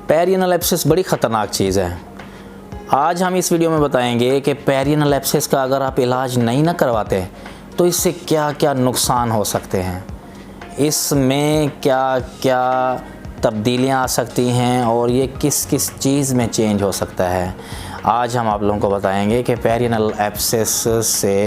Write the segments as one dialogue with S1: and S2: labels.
S1: Perianal abscess बड़ी ख़तरनाक चीज़ है। आज हम इस वीडियो में बताएंगे कि पेरियनल एब्सेस का अगर आप इलाज नहीं ना करवाते तो इससे क्या क्या नुकसान हो सकते हैं, इसमें क्या क्या तब्दीलियां आ सकती हैं और ये किस किस चीज़ में चेंज हो सकता है। आज हम आप लोगों को बताएंगे कि पेरियनल एब्सेस से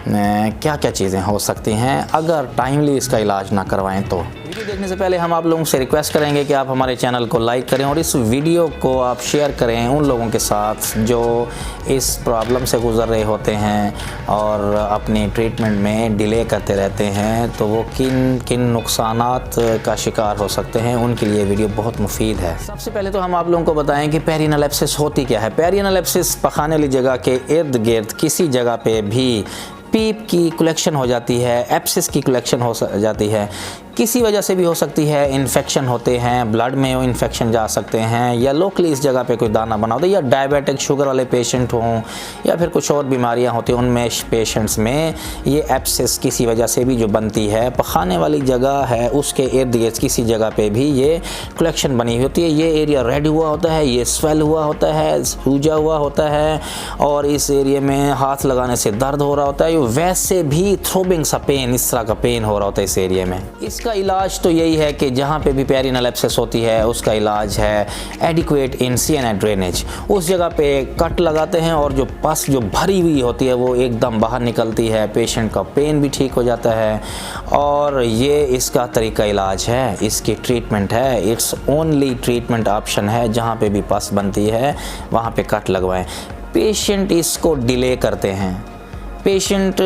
S1: क्या क्या चीज़ें हो सकती हैं अगर टाइमली इसका इलाज ना करवाएं तो। वीडियो देखने से पहले हम आप लोगों से रिक्वेस्ट करेंगे कि आप हमारे चैनल को लाइक करें और इस वीडियो को आप शेयर करें उन लोगों के साथ जो इस प्रॉब्लम से गुज़र रहे होते हैं और अपनी ट्रीटमेंट में डिले करते रहते हैं, तो वो किन किन नुकसानात का शिकार हो सकते हैं, उनके लिए वीडियो बहुत मुफीद है। सबसे पहले तो हम आप लोगों को बताएं कि पेरियनल एब्सेस होती क्या है। पेरियनल एब्सेस पखाने वाली जगह के इर्द गिर्द किसी जगह पे भी पीप की कलेक्शन हो जाती है, एब्सेस की कलेक्शन हो जाती है, किसी वजह से भी हो सकती है। इन्फेक्शन होते हैं, ब्लड में वो इन्फेक्शन जा सकते हैं, या लोकली इस जगह पे कोई दाना बना होता है, या डायबिटिक शुगर वाले पेशेंट हों, या फिर कुछ और बीमारियां होती हैं, उनमें पेशेंट्स में ये एब्सेस किसी वजह से भी जो बनती है, पखाने वाली जगह है उसके इर्द गिर्द किसी जगह पे भी ये कलेक्शन बनी होती है। ये एरिया रेड हुआ होता है, ये स्वेल हुआ होता है, सूजा हुआ होता है और इस एरिया में हाथ लगाने से दर्द हो रहा होता है, वैसे भी थ्रोबिंग सा पेन, इस तरह का पेन हो रहा होता है इस एरिया में। इसका इलाज तो यही है कि जहाँ पे भी पेरियनल एब्सेस होती है उसका इलाज है एडिक्वेट इनसिएनेट ड्रेनेज। उस जगह पे कट लगाते हैं और जो पस जो भरी हुई होती है वो एकदम बाहर निकलती है, पेशेंट का पेन भी ठीक हो जाता है और ये इसका तरीका इलाज है, इसकी ट्रीटमेंट है। इट्स ओनली ट्रीटमेंट ऑप्शन है। जहाँ पे भी पस बनती है वहाँ पे कट लगवाएं। पेशेंट इसको डिले करते हैं, पेशेंट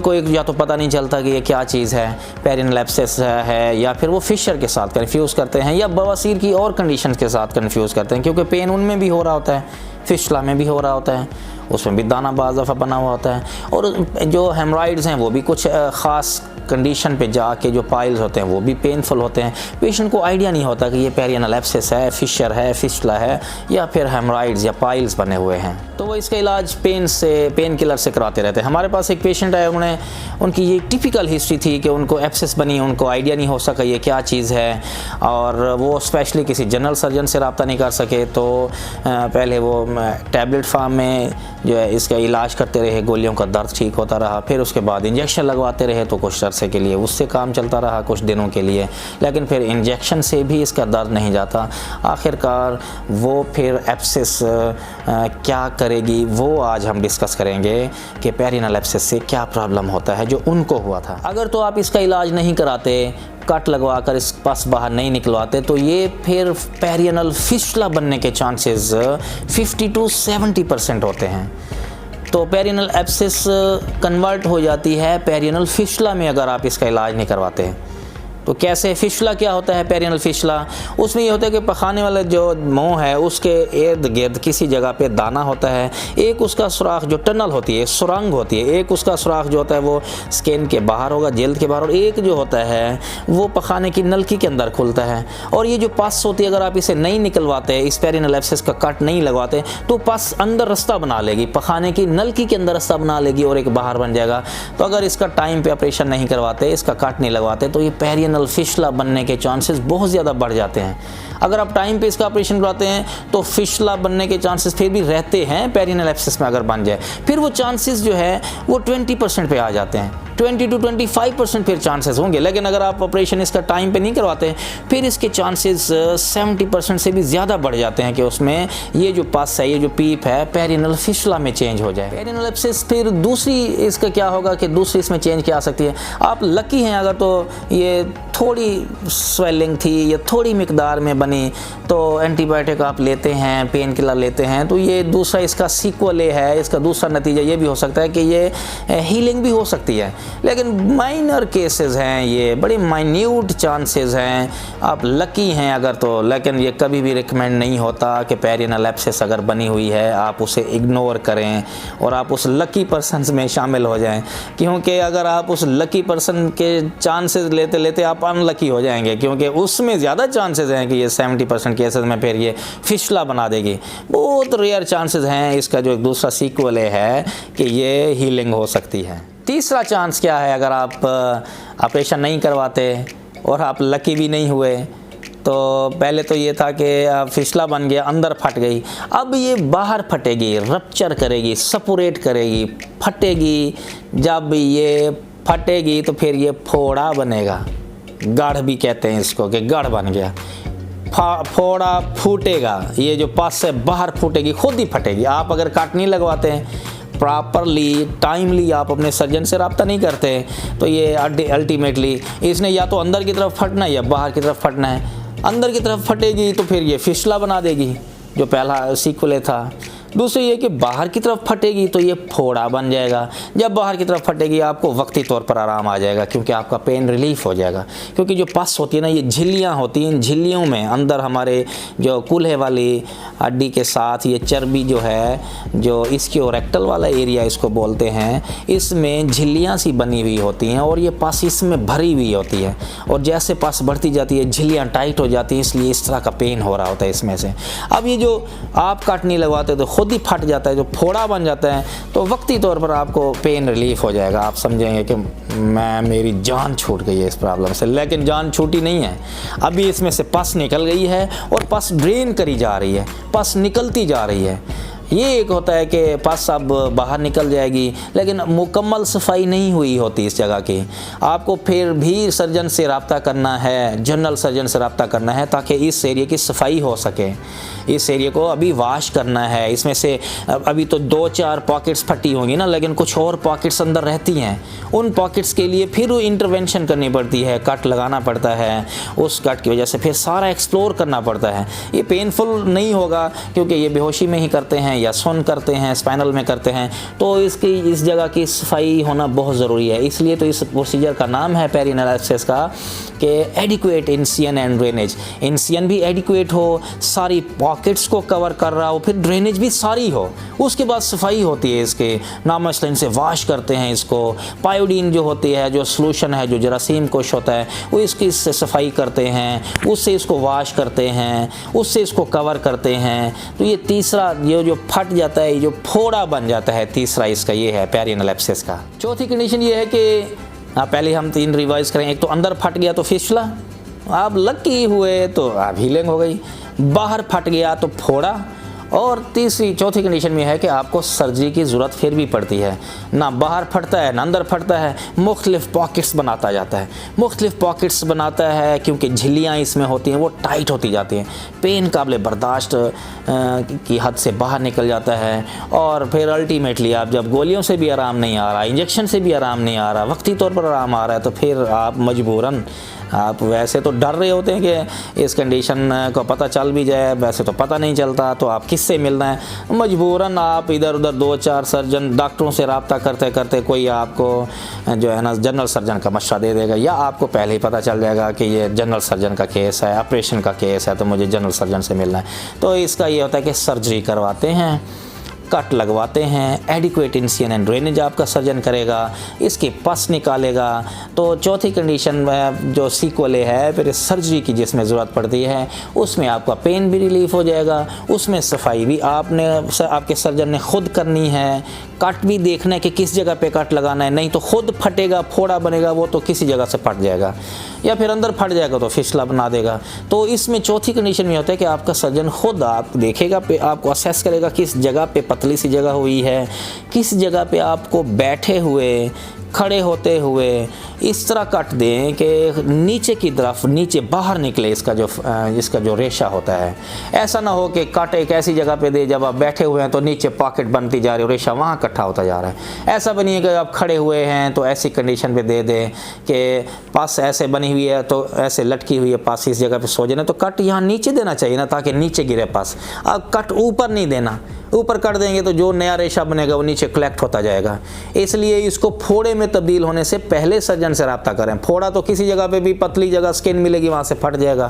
S1: को एक या तो पता नहीं चलता कि ये क्या चीज़ है, पेरियनल एब्सेस है, या फिर वो फिशर के साथ कंफ्यूज करते हैं या बवासीर की और कंडीशंस के साथ कंफ्यूज करते हैं, क्योंकि पेन उनमें भी हो रहा होता है, फिशला में भी हो रहा होता है, उसमें भी दाना बाज़ दफ़ा बना हुआ होता है। और जो हेमराइड्स हैं वो भी कुछ ख़ास कंडीशन पे जाके जो पाइल्स होते हैं वो भी पेनफुल होते हैं। पेशेंट को आइडिया नहीं होता कि ये पेरियनल एब्सेस है, फिशर है, फिशला है, या फिर हेमराइड्स या पाइल्स बने हुए हैं। तो वो इसका इलाज पेन किलर से कराते रहते हैं। हमारे पास एक पेशेंट आए, उनकी ये टिपिकल हिस्ट्री थी कि उनको एब्सेस बनी, उनको आइडिया नहीं हो सका ये क्या चीज़ है और वो स्पेशली किसी जनरल सर्जन से रब्ता नहीं कर सके। तो पहले वो टैबलेट फार्म में जो है इसका इलाज करते रहे, गोलियों का दर्द ठीक होता रहा, फिर उसके बाद इंजेक्शन लगवाते रहे तो कुछ अरसे के लिए उससे काम चलता रहा, कुछ दिनों के लिए, लेकिन फिर इंजेक्शन से भी इसका दर्द नहीं जाता। आखिरकार वो फिर एब्सेस क्या करेगी वो आज हम डिस्कस करेंगे कि पेरियनल एब्सेस से क्या प्रॉब्लम होता है जो उनको हुआ था। अगर तो आप इसका इलाज नहीं कराते, कट लगवा कर इस पस बाहर नहीं निकलवाते, तो ये फिर पेरियनल फिशला बनने के चांसेस 50 to 70% होते हैं। तो पेरियनल एब्सेस कन्वर्ट हो जाती है पेरियनल फिशला में अगर आप इसका इलाज नहीं करवाते। तो कैसे? फिशला क्या होता है? पेरियनल फिशला उसमें ये होता है कि पखाने वाला जो मुंह है उसके इर्द गिर्द किसी जगह पे दाना होता है, एक उसका सुराख जो टनल होती है, सुरंग होती है, एक उसका सुराख जो होता है वो स्किन के बाहर होगा, जल्द के बाहर, और एक जो होता है वो पखाने की नलकी के अंदर खुलता है। और ये जो पस होती है अगर आप इसे नहीं निकलवाते, इस पेरियनल एब्सेस का कट नहीं लगवाते, तो पस अंदर रास्ता बना लेगी, पखाने की नलकी के अंदर रास्ता बना लेगी और एक बाहर बन जाएगा। तो अगर इसका टाइम पे ऑपरेशन नहीं करवाते, इसका कट नहीं लगवाते, तो ये पेरियनल फिशला बनने के चांसेस बहुत ज़्यादा बढ़ जाते हैं। अगर आप टाइम पे इसका ऑपरेशन करवाते हैं तो फिशला बनने के चांसेस फिर भी रहते हैं, पेरियनल एब्सेस में अगर बन जाए फिर वो चांसेस जो है वो 20% पे आ जाते हैं, 20 to 25% फिर चांसेस होंगे। लेकिन अगर आप ऑपरेशन इसका टाइम पे नहीं करवाते फिर इसके चांसेस 70% से भी ज़्यादा बढ़ जाते हैं कि उसमें ये जो पस है, ये जो पीप है, पेरियनल फिशला में चेंज हो जाए। पेरियनल एब्सेस फिर दूसरी इसका क्या होगा कि दूसरी इसमें चेंज क्या आ सकती है। आप लकी हैं अगर तो ये थोड़ी स्वेलिंग थी या थोड़ी मिकदार में बनी तो एंटीबायोटिक आप लेते हैं, पेन किलर लेते हैं, तो ये दूसरा इसका सीक्वल है, इसका दूसरा नतीजा ये भी हो सकता है कि ये हीलिंग भी हो सकती है। लेकिन माइनर केसेस हैं, ये बड़े माइन्यूट चांसेस हैं, आप लकी हैं अगर तो। लेकिन ये कभी भी रिकमेंड नहीं होता कि पेरियनल एब्सेस अगर बनी हुई है आप उसे इग्नोर करें और आप उस लकी पर्सन्स में शामिल हो जाएं, क्योंकि अगर आप उस लकी पर्सन के चांसेस लेते लेते आप अनलकी हो जाएंगे, क्योंकि उसमें ज़्यादा चांसेस हैं कि ये 70% केसेस में फिर ये फिशला बना देगी। बहुत रेयर चांसेस हैं इसका जो एक दूसरा सीक्वल है कि ये हीलिंग हो सकती है। तीसरा चांस क्या है? अगर आप ऑपरेशन नहीं करवाते और आप लकी भी नहीं हुए तो पहले तो ये था कि फिसला बन गया, अंदर फट गई, अब ये बाहर फटेगी, रप्चर करेगी, सपोरेट करेगी, फटेगी। जब ये फटेगी तो फिर ये फोड़ा बनेगा, गाढ़ भी कहते हैं इसको कि गाढ़ बन गया। फोड़ा फूटेगा, ये जो पास से बाहर फूटेगी, खुद ही फटेगी। आप अगर कट नहीं लगवाते हैं प्रॉपरली, टाइमली, आप अपने सर्जन से रब्ता नहीं करते तो ये अल्टीमेटली इसने या तो अंदर की तरफ फटना है या बाहर की तरफ फटना है। अंदर की तरफ फटेगी तो फिर ये फिसला बना देगी, जो पहला सीक्वल था। दूसरी ये कि बाहर की तरफ फटेगी तो ये फोड़ा बन जाएगा। जब बाहर की तरफ फटेगी आपको वक्ती तौर पर आराम आ जाएगा, क्योंकि आपका पेन रिलीफ हो जाएगा। क्योंकि जो पस होती है ना, ये झिल्लियाँ होती हैं, इन झिल्लियों में अंदर हमारे जो कूल्हे वाली हड्डी के साथ ये चर्बी जो है, जो इसकी रेक्टल वाला एरिया इसको बोलते हैं, इसमें झिल्लियाँ सी बनी हुई होती हैं और ये पस इसमें भरी हुई होती है। और जैसे पस बढ़ती जाती है झिल्लियाँ टाइट हो जाती हैं, इसलिए इस तरह का पेन हो रहा होता है इसमें से। अब ये जो आप कट नहीं लगवाते तो खुद ही फट जाता है, जो फोड़ा बन जाता है, तो वक्ती तौर पर आपको पेन रिलीफ हो जाएगा। आप समझेंगे कि मेरी जान छूट गई है इस प्रॉब्लम से, लेकिन जान छूटी नहीं है। अभी इसमें से पस निकल गई है और पस ड्रेन करी जा रही है, पस निकलती जा रही है। ये एक होता है कि पस अब बाहर निकल जाएगी, लेकिन मुकम्मल सफाई नहीं हुई होती इस जगह की। आपको फिर भी सर्जन से रब्ता करना है, जनरल सर्जन से रब्ता करना है, ताकि इस एरिया की सफाई हो सके। इस एरिया को अभी वॉश करना है। इसमें से अभी तो 2-4 पॉकेट्स फटी होंगी ना, लेकिन कुछ और पॉकेट्स अंदर रहती हैं। उन पॉकेट्स के लिए फिर इंटरवेंशन करनी पड़ती है, कट लगाना पड़ता है। उस कट की वजह से फिर सारा एक्सप्लोर करना पड़ता है। ये पेनफुल नहीं होगा, क्योंकि ये बेहोशी में ही करते हैं या सुन करते हैं, स्पाइनल में करते हैं, तो इसकी इस जगह की सफाई होना बहुत ज़रूरी है। इसलिए तो इस प्रोसीजर का नाम है पेरिनल एब्सेस का कि एडिक्वेट इंसियन एंड ड्रेनेज। इंसियन भी एडिक्वेट हो, सारी पॉकेट्स को कवर कर रहा हो, फिर ड्रेनेज भी सारी हो, उसके बाद सफाई होती है इसके। नामसलिन से वॉश करते हैं इसको। पायोडीन जो होती है, जो सोलूशन है, जो जरासीम कोश होता है, वो इसकी इससे सफाई करते हैं, उससे इसको वॉश करते हैं, उससे इसको कवर करते हैं। तो ये तीसरा ये जो फट जाता है, ये जो फोड़ा बन जाता है, तीसरा इसका ये है पेरिनल एब्सेस का। चौथी कंडीशन ये है कि पहले हम 3 रिवाइज करें। एक तो अंदर फट गया तो फिसला, आप लकी हुए तो आप हीलिंग हो गई। बाहर फट गया तो फोड़ा। और चौथी कंडीशन में है कि आपको सर्जरी की ज़रूरत फिर भी पड़ती है। ना बाहर फटता है ना अंदर फटता है, मुख्तलिफ पॉकेट्स बनाता जाता है। मुख्तलिफ पॉकेट्स बनाता है क्योंकि झिल्लियाँ इसमें होती हैं, वो टाइट होती जाती हैं। पेन काबिल बर्दाश्त की हद से बाहर निकल जाता है। और फिर अल्टीमेटली आप जब गोलियों से भी आराम नहीं आ रहा, इंजेक्शन से भी आराम नहीं आ रहा, वक्ती तौर पर आराम आ रहा है, तो फिर आप मजबूरन, आप वैसे तो डर रहे होते हैं कि इस कंडीशन को पता चल भी जाए, वैसे तो पता नहीं चलता, तो आप किससे मिलना है, मजबूरन आप इधर उधर 2-4 सर्जन डॉक्टरों से रब्ता करते करते कोई आपको जो है ना जनरल सर्जन का मशवरा दे देगा, या आपको पहले ही पता चल जाएगा कि ये जनरल सर्जन का केस है, ऑपरेशन का केस है, तो मुझे जनरल सर्जन से मिलना है। तो इसका ये होता है कि सर्जरी करवाते हैं, कट लगवाते हैं, एडिक्वेट इंसियन एंड ड्रेनेज आपका सर्जन करेगा, इसके पस निकालेगा। तो चौथी कंडीशन में जो सीक्वल है, फिर सर्जरी की जिसमें ज़रूरत पड़ती है, उसमें आपका पेन भी रिलीफ हो जाएगा, उसमें सफाई भी आपके सर्जन ने खुद करनी है। कट भी देखना है कि किस जगह पे कट लगाना है, नहीं तो खुद फटेगा, फोड़ा बनेगा, वो तो किसी जगह से फट जाएगा, या फिर अंदर फट जाएगा तो फिसला बना देगा। तो इसमें चौथी कंडीशन में होता है कि आपका सर्जन खुद आप देखेगा, आपको असेस करेगा किस जगह पे पतली सी जगह हुई है, किस जगह पे आपको बैठे हुए, खड़े होते हुए इस तरह कट दें कि नीचे की तरफ, नीचे बाहर निकले इसका जो रेशा होता है। ऐसा ना हो कि कट एक ऐसी जगह पे दे जब आप बैठे हुए हैं तो नीचे पॉकेट बनती जा रही है, रेशा वहाँ इकट्ठा होता जा रहा है। ऐसा भी नहीं है कि आप खड़े हुए हैं तो ऐसी कंडीशन पे दे दें कि पास ऐसे बनी हुई है तो ऐसे लटकी हुई है, पास इस जगह पे सो जाना, तो कट यहाँ नीचे देना चाहिए ना, ताकि नीचे गिरे पास। अब कट ऊपर नहीं देना, ऊपर कर देंगे तो जो नया रेशा बनेगा वो नीचे कलेक्ट होता जाएगा। इसलिए इसको फोड़े में तब्दील होने से पहले सर्जन से रब्ता करें। फोड़ा तो किसी जगह पे भी पतली जगह स्किन मिलेगी, वहाँ से फट जाएगा,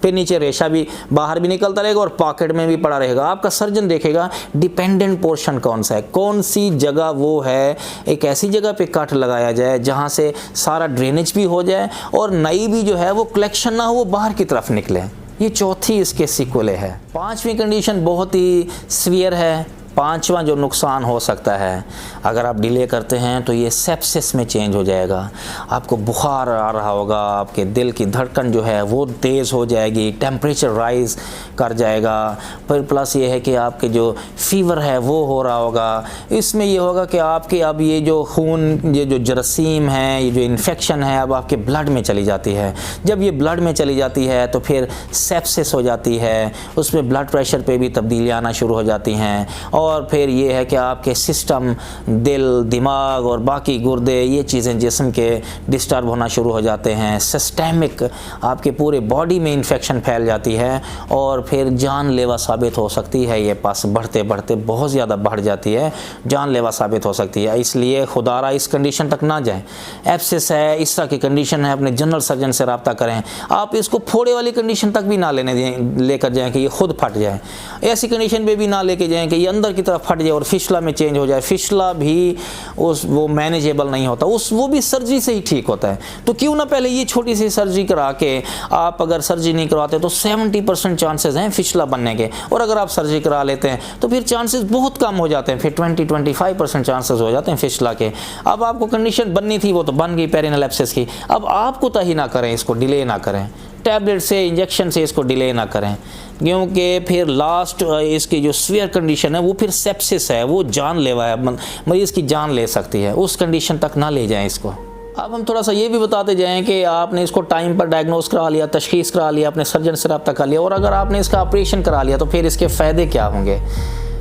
S1: फिर नीचे रेशा भी बाहर भी निकलता रहेगा और पॉकेट में भी पड़ा रहेगा। आपका सर्जन देखेगा डिपेंडेंट पोर्शन कौन सा है, कौन सी जगह वो है, एक ऐसी जगह पे कट लगाया जाए जहाँ से सारा ड्रेनेज भी हो जाए और नई भी जो है वो कलेक्शन ना हो, वो बाहर की तरफ निकले। ये चौथी इसके सीक्वल है। 5वीं कंडीशन बहुत ही सीवियर है, पांचवा जो नुकसान हो सकता है अगर आप डिले करते हैं तो ये सेप्सिस में चेंज हो जाएगा। आपको बुखार आ रहा होगा, आपके दिल की धड़कन जो है वो तेज़ हो जाएगी, टेम्परेचर राइज कर जाएगा। फिर प्लस ये है कि आपके जो फीवर है वो हो रहा होगा। इसमें ये होगा कि आपके अब ये जो खून, ये जो जरासीम है, ये जो इन्फेक्शन है अब आपके ब्लड में चली जाती है। जब ये ब्लड में चली जाती है तो फिर सेप्सिस हो जाती है, उसमें ब्लड प्रेशर पे भी तब्दीलियाँ आना शुरू हो जाती हैं। और फिर ये है कि आपके सिस्टम, दिल, दिमाग और बाकी गुर्दे, ये चीज़ें जिस्म के डिस्टर्ब होना शुरू हो जाते हैं। सिस्टेमिक आपके पूरे बॉडी में इन्फेक्शन फैल जाती है और फिर जानलेवा साबित हो सकती है। ये पास बढ़ते बढ़ते बहुत ज़्यादा बढ़ जाती है, जानलेवा साबित हो सकती है। इसलिए खुदारा इस कंडीशन तक ना जाएं। एब्सिस है, इस तरह की कंडीशन है, अपने जनरल सर्जन से रब्ता करें। आप इसको फोड़े वाली कंडीशन तक भी ना लेकर जाएँ कि ये खुद फट जाए। ऐसी कंडीशन पे भी ना लेके जाएँ कि ये अंदर की तरफ फट जाए और फिशला में चेंज हो जाए। फिशला भी वो मैनेजेबल नहीं होता, वो भी सर्जरी से ही ठीक होता है। तो क्यों ना पहले ये छोटी सी सर्जरी करा के, आप अगर सर्जरी नहीं करवाते तो 70% चांसेस हैं फिशला बनने के, और अगर आप सर्जरी करा लेते हैं तो फिर चांसेस बहुत कम हो जाते हैं, फिर 20-25% चांसेस हो जाते हैं फिशला के। अब आपको कंडीशन बननी थी वो तो बन गई पेरिनल एब्सेस की। अब आप कोताही ना करें, इसको डिले ना करें, टैबलेट से, इंजेक्शन से इसको डिले ना करें, क्योंकि फिर लास्ट इसकी जो सीवियर कंडीशन है वो फिर सेप्सिस है, वो जानलेवा है, मरीज़ की जान ले सकती है। उस कंडीशन तक ना ले जाएं इसको। अब हम थोड़ा सा ये भी बताते जाएं कि आपने इसको टाइम पर डायग्नोस करा लिया, तशखीस करा लिया, अपने सर्जन से रब्ता कर लिया, और अगर आपने इसका ऑपरेशन करा लिया तो फिर इसके फ़ायदे क्या होंगे।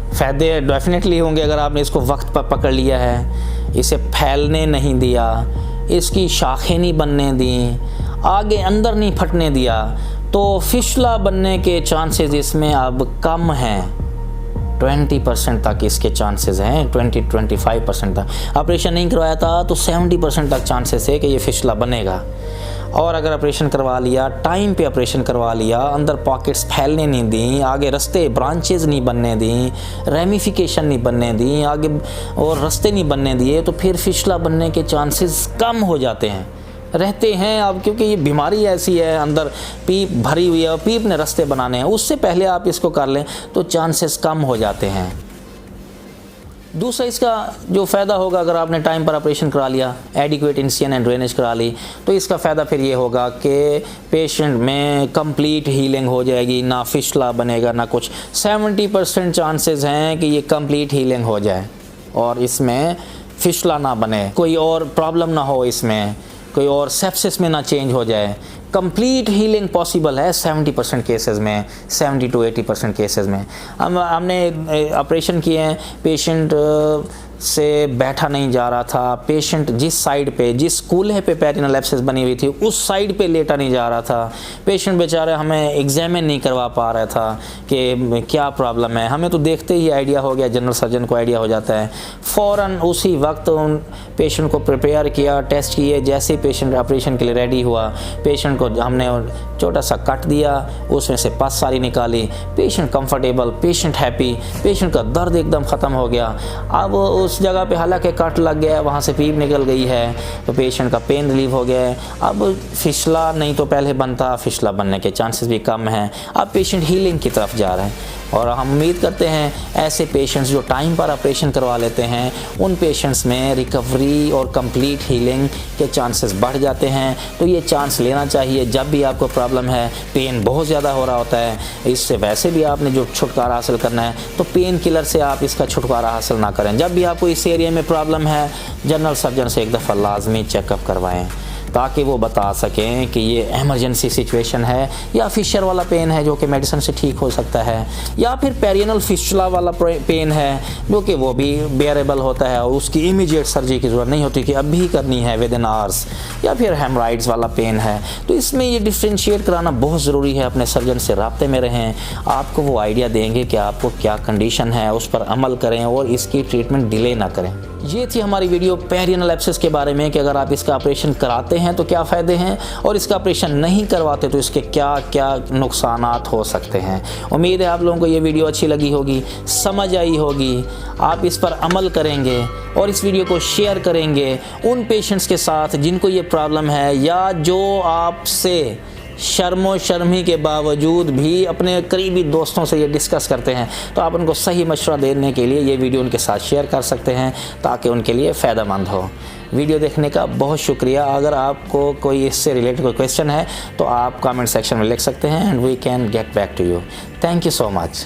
S1: फ़ायदे डेफिनेटली होंगे अगर आपने इसको वक्त पर पकड़ लिया है, इसे फैलने नहीं दिया, इसकी शाखें नहीं बनने दी, आगे अंदर नहीं फटने दिया, तो फिशला बनने के चांसेस इसमें अब कम हैं। 20% तक इसके चांसेस हैं, 20-25% तक। ऑपरेशन नहीं करवाया था तो 70% तक चांसेस है कि ये फिशला बनेगा। और अगर ऑपरेशन करवा लिया, टाइम पे ऑपरेशन करवा लिया, अंदर पॉकेट्स फैलने नहीं दी, आगे रास्ते, ब्रांचेज नहीं बनने दी, रेमिफिकेशन नहीं बनने दी, आगे और रास्ते नहीं बनने दिए, तो फिर फिशला बनने के चांसेस कम हो जाते हैं, रहते हैं। अब क्योंकि ये बीमारी ऐसी है, अंदर पीप भरी हुई है, पीप ने रास्ते बनाने हैं, उससे पहले आप इसको कर लें तो चांसेस कम हो जाते हैं। दूसरा इसका जो फ़ायदा होगा, अगर आपने टाइम पर ऑपरेशन करा लिया, एडिक्वेट इंसिजन एंड ड्रेनेज करा ली, तो इसका फ़ायदा फिर ये होगा कि पेशेंट में कंप्लीट हीलिंग हो जाएगी, ना फिशला बनेगा ना कुछ। 70% चांसेस हैं कि ये कंप्लीट हीलिंग हो जाए और इसमें फिशला ना बने, कोई और प्रॉब्लम ना हो, इसमें कोई और सेप्सिस में ना चेंज हो जाए। कंप्लीट हीलिंग पॉसिबल है 70% केसेस में, 70-80% केसेस में। हमने ऑपरेशन किए हैं, पेशेंट से बैठा नहीं जा रहा था, पेशेंट जिस साइड पे, जिस कूल्हे पे पेरिनल एब्सेस बनी हुई थी उस साइड पे लेटा नहीं जा रहा था। पेशेंट बेचारा हमें एग्जामिन नहीं करवा पा रहा था कि क्या प्रॉब्लम है। हमें तो देखते ही आइडिया हो गया, जनरल सर्जन को आइडिया हो जाता है। फ़ौरन उसी वक्त उन पेशेंट को प्रिपेयर किया, टेस्ट किए। जैसे ही पेशेंट ऑपरेशन के लिए रेडी हुआ, पेशेंट को हमने छोटा सा कट दिया, उसमें से पस सारी निकाली, patient comfortable, patient happy, patient का दर्द एकदम ख़त्म हो गया। अब उस जगह पे हालांकि कट लग गया है, वहाँ से पीप निकल गई है, तो पेशेंट का पेन रिलीव हो गया है। अब फिशला नहीं तो पहले बनता, फिशला बनने के चांसेस भी कम हैं। अब पेशेंट हीलिंग की तरफ जा रहे हैं और हम उम्मीद करते हैं ऐसे पेशेंट्स जो टाइम पर ऑपरेशन करवा लेते हैं, उन पेशेंट्स में रिकवरी और कंप्लीट हीलिंग के चांसेस बढ़ जाते हैं। तो ये चांस लेना चाहिए जब भी आपको प्रॉब्लम है, पेन बहुत ज़्यादा हो रहा होता है, इससे वैसे भी आपने जो छुटकारा हासिल करना है तो पेन किलर से आप इसका छुटकारा हासिल ना करें। जब भी आपको इस एरिया में प्रॉब्लम है, जनरल सर्जन से एक दफ़ा लाजमी चेकअप करवाएं ताकि वो बता सकें कि ये इमरजेंसी सिचुएशन है या फिशर वाला पेन है जो कि मेडिसिन से ठीक हो सकता है, या फिर पेरिनल फिशला वाला पेन है जो कि वो भी बेयरेबल होता है और उसकी इमीडिएट सर्जरी की ज़रूरत नहीं होती कि अभी करनी है विद इन आवर्स, या फिर हेमराइड्स वाला पेन है। तो इसमें ये डिफ्रेंशिएट कराना बहुत ज़रूरी है। अपने सर्जन से राब्ते में रहें, आपको वो आइडिया देंगे कि आपको क्या कंडीशन है, उस पर अमल करें और इसकी ट्रीटमेंट डिले ना करें। ये थी हमारी वीडियो पेरिनल एब्सेस के बारे में कि अगर आप इसका ऑपरेशन कराते हैं तो क्या फ़ायदे हैं और इसका ऑपरेशन नहीं करवाते तो इसके क्या क्या नुकसानात हो सकते हैं। उम्मीद है आप लोगों को ये वीडियो अच्छी लगी होगी, समझ आई होगी, आप इस पर अमल करेंगे और इस वीडियो को शेयर करेंगे उन पेशेंट्स के साथ जिनको ये प्रॉब्लम है या जो आपसे शर्मो शर्मी के बावजूद भी अपने करीबी दोस्तों से ये डिस्कस करते हैं, तो आप उनको सही मशवरा देने के लिए ये वीडियो उनके साथ शेयर कर सकते हैं ताकि उनके लिए फ़ायदेमंद हो। वीडियो देखने का बहुत शुक्रिया। अगर आपको कोई इससे रिलेटेड कोई क्वेश्चन है तो आप कमेंट सेक्शन में लिख सकते हैं and we can get back to you. Thank you so much.